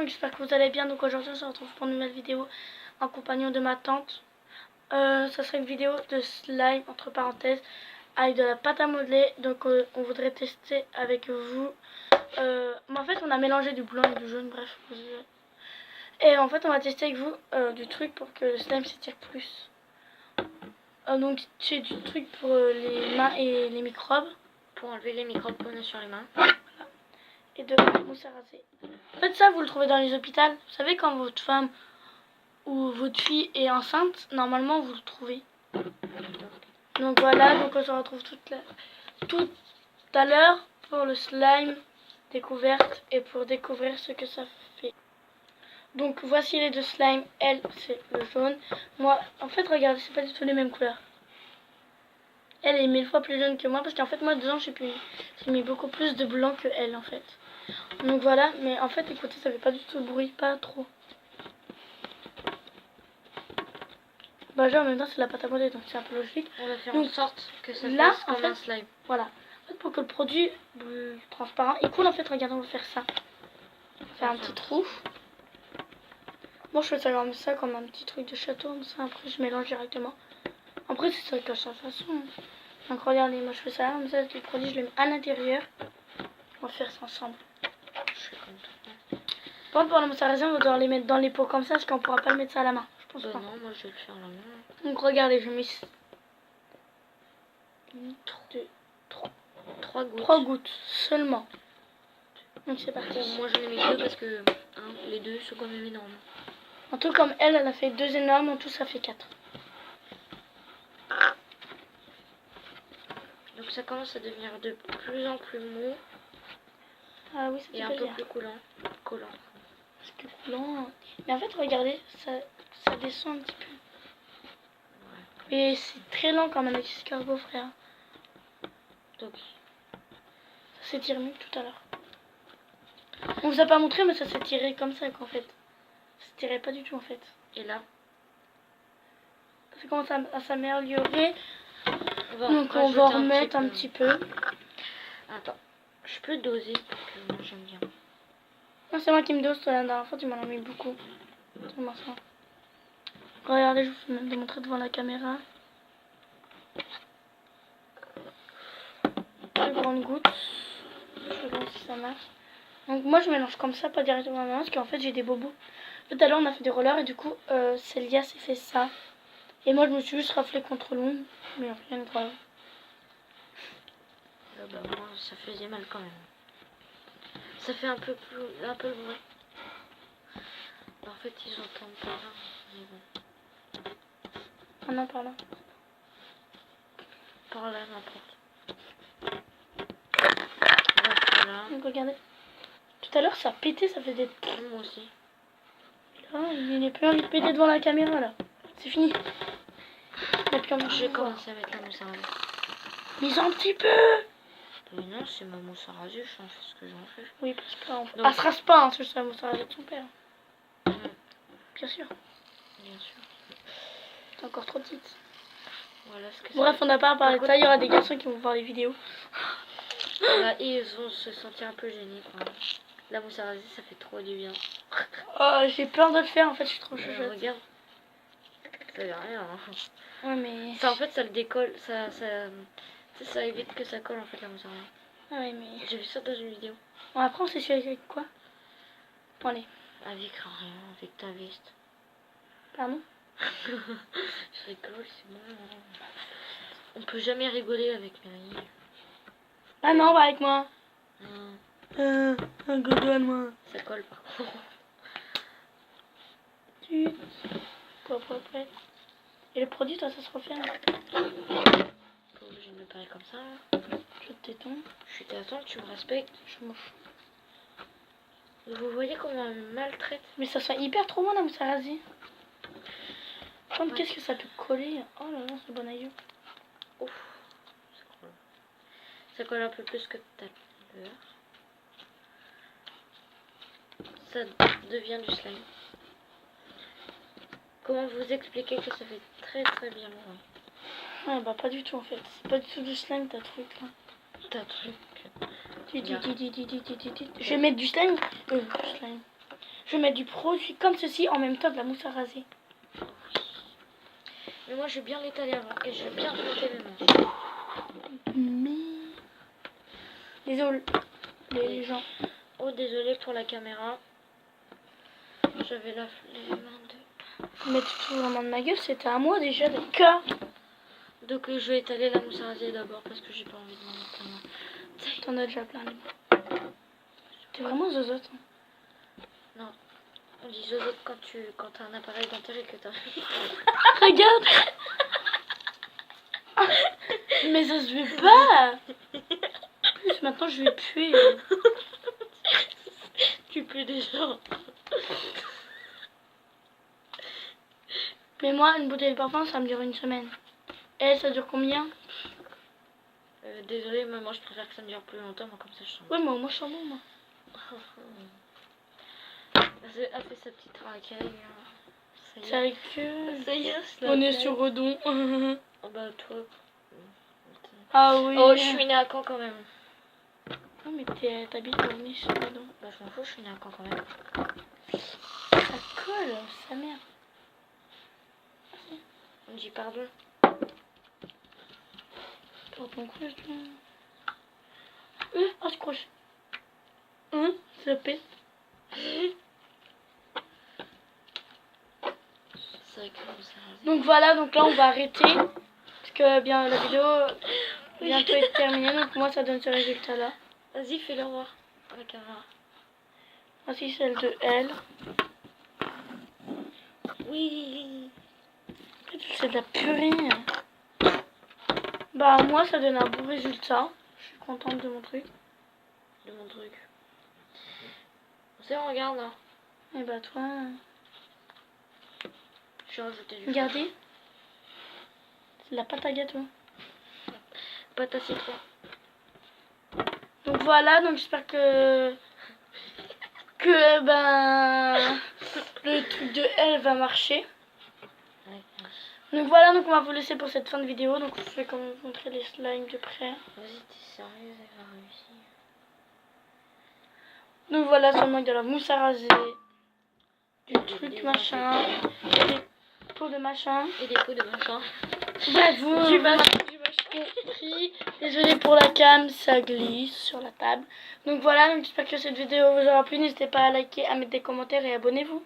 donc j'espère que vous allez bien. Donc aujourd'hui on se retrouve pour une nouvelle vidéo en compagnie de ma tante. Ça sera une vidéo de slime entre parenthèses avec de la pâte à modeler. Donc on voudrait tester avec vous. Mais en fait on a mélangé du blanc et du jaune, bref. Et en fait on va tester avec vous du truc pour que le slime s'étire plus. Donc c'est du truc pour les mains et les microbes. Pour enlever les microbes qu'on a sur les mains. Et de la mousse à raser. En fait ça vous le trouvez dans les hôpitaux. Vous savez quand votre femme ou votre fille est enceinte, normalement vous le trouvez. Donc voilà, donc on se retrouve tout à l'heure pour le slime découverte et pour découvrir ce que ça fait. Donc voici les deux slimes. Elle c'est le jaune. Moi en fait regardez, c'est pas du tout les mêmes couleurs. Elle est 1000 fois plus jaune que moi parce qu'en fait moi dedans j'ai mis beaucoup plus de blanc que elle en fait. Donc voilà, mais en fait écoutez, ça fait pas du tout de bruit, pas trop. Bah genre en même temps c'est la pâte à modeler donc c'est un peu logique. On va faire donc, en sorte que ça là, fasse comme un slime. Voilà. En fait pour que le produit transparent il coule en fait, regardez on va faire ça. On va faire un petit trou. Moi je fais ça comme un petit truc de château, comme ça après je mélange directement. Après c'est ça de sa façon. Donc regardez, moi je fais ça comme ça, le produit je le mets à l'intérieur. On va faire ça ensemble. Je suis contente. Par contre pour la mousse à raser on va devoir les mettre dans les pots comme ça parce qu'on pourra pas le mettre ça à la main. Je pense pas. Non, moi je vais le faire à la main. Donc regardez, je mets 3 gouttes. 3 gouttes seulement. Donc c'est parti. Bon, moi j'en ai mis 2 parce que les deux sont quand même énormes. En tout comme elle a fait 2 énormes, en tout ça fait 4. Donc ça commence à devenir de plus en plus mou. Ah oui, c'est et un peu plus collant. Parce que coulant. Mais en fait regardez, ça descend un petit peu. Ouais. Et c'est très lent quand même avec escargot frère. Donc ça s'étire mieux que tout à l'heure. On vous a pas montré mais ça s'est tiré comme ça qu'en fait. Ça se tirait pas du tout en fait. Et là ça commence à s'améliorer. Donc on va remettre un petit peu. Attends, je peux doser parce que moi j'aime bien. Non, c'est moi qui me dose, toi la dernière fois tu m'en as mis beaucoup. Regardez, je vous vais montrer devant la caméra. Une grande goutte. Je vais voir si ça marche. Donc moi je mélange comme ça, pas directement dans ma main, parce qu'en fait j'ai des bobos. Tout à l'heure on a fait des rollers et du coup Célia s'est fait ça. Et moi je me suis juste raflé contre l'ongle, mais rien de grave. Bah, moi ça faisait mal quand même. Ça fait un peu le bruit. En fait ils entendent pas. Mais bon. Ah non, par là. Par là n'importe. Voilà. Donc regardez. Tout à l'heure ça pétait, ça faisait. Moi aussi. Là, il n'est plus envie de péter devant la caméra là. C'est fini. Je vais commencer à mettre la mousse à raser. Mise un petit peu. Mais non, c'est ma mousse à raser, je fais ce que j'en fais. Oui, parce qu'elle se rase pas, hein, c'est la mousse à raser de son père. Bien sûr. Bien sûr. T'es encore trop petite. Voilà ce que bref, on n'a pas parlé de ça, il y aura des garçons qui vont voir les vidéos. Voilà, et ils vont se sentir un peu gênés quand même. La mousse à raser, ça fait trop du bien. Oh, j'ai peur de le faire, en fait, je suis trop chouchoute. Regarde. Ça veut rien. Hein. Ouais, mais... Ça, en fait, ça le décolle, ça évite que ça colle, en fait, la mousse à raser. Ah ouais, mais... J'ai vu ça dans une vidéo. Bon, après, on s'essuie avec quoi? Bon, allez. Avec rien, avec ta veste. Pardon? Je rigole, c'est bon. On peut jamais rigoler avec Mary. Ah non, va avec moi. Un moi. Ça colle par contre. Et le produit, toi, ça se referme. Pas obligé de me parler comme ça. Je te téton. Je suis ta tante, tu me respectes. Je m'en fous. Vous voyez comment elle me maltraite? Mais ça sent hyper trop bon la mousse à raser. Ouais. Qu'est-ce que ça peut coller? Oh là là, c'est bon aïeux. Ouf. Ça colle un peu plus que tout à l'heure. Ça devient du slime. Comment vous expliquer que ça fait très très bien loin? Ouais, bah pas du tout en fait. C'est pas du tout du slime ta truc là. Ta truc. Je vais mettre du slime. Je Je vais mettre du produit comme ceci en même temps de la mousse à raser. Mais moi, je vais bien l'étaler avant et je vais bien frotter mes mains. Mais... Désolé, les gens. Oh, désolé pour la caméra. J'avais les mains de... Mais tu te fous vraiment de ma gueule, c'était à moi déjà, d'accord. Donc, je vais étaler la mousse à raser d'abord parce que j'ai pas envie de m'en mettre plein. T'en as déjà plein les mains. T'es vraiment zozote. Hein. Non. On dit zozote quand t'as un appareil dentaire et que t'as... Regarde. Mais ça se fait pas. En plus, maintenant je vais puer. Tu pues déjà. Mais moi, une bouteille de parfum, ça me dure une semaine. Et ça dure combien? Désolée, mais moi je préfère que ça me dure plus longtemps, moi comme ça je sens. Ouais, moi je sens bon, moi. Elle fait sa petite racaille. Ça y est. C'est avec que... Ça y est, On est sur Redon. Oh bah toi. Ah oui. Oh, je suis née à Caen quand même. Non, mais t'habites à Nice sur Redon. Bah je m'en fous, je suis née à Caen quand même. Ça colle, sa mère. On dit pardon. Pardon, quoi, oh, je croche. Ça pète. C'est vrai que ça rasé. Donc voilà, donc là on va arrêter. Parce que bien la vidéo bientôt est terminée. Donc moi ça donne ce résultat là. Vas-y, fais-le voir à la caméra. Voici celle de elle. Oui. C'est de la purée. Bah moi ça donne un bon résultat. Je suis contente de mon truc. De mon truc. C'est bon, regarde là. Et bah toi, Je vais rajouter du regardez. C'est de la pâte à gâteau. pâte à citron. Donc voilà, donc j'espère que ben le truc de elle va marcher. Ouais. Donc voilà, donc on va vous laisser pour cette fin de vidéo. Donc je vais quand même vous montrer les slimes de près. Vas-y, t'es sérieuse, elle va réussir. Donc voilà, seulement il y a la mousse à raser, du truc machin, des pots de machin. Et des pots de machin. Bref, vous Du machin. compris. Désolée pour la cam, ça glisse sur la table. Donc voilà, donc j'espère que cette vidéo vous aura plu. N'hésitez pas à liker, à mettre des commentaires et abonnez-vous.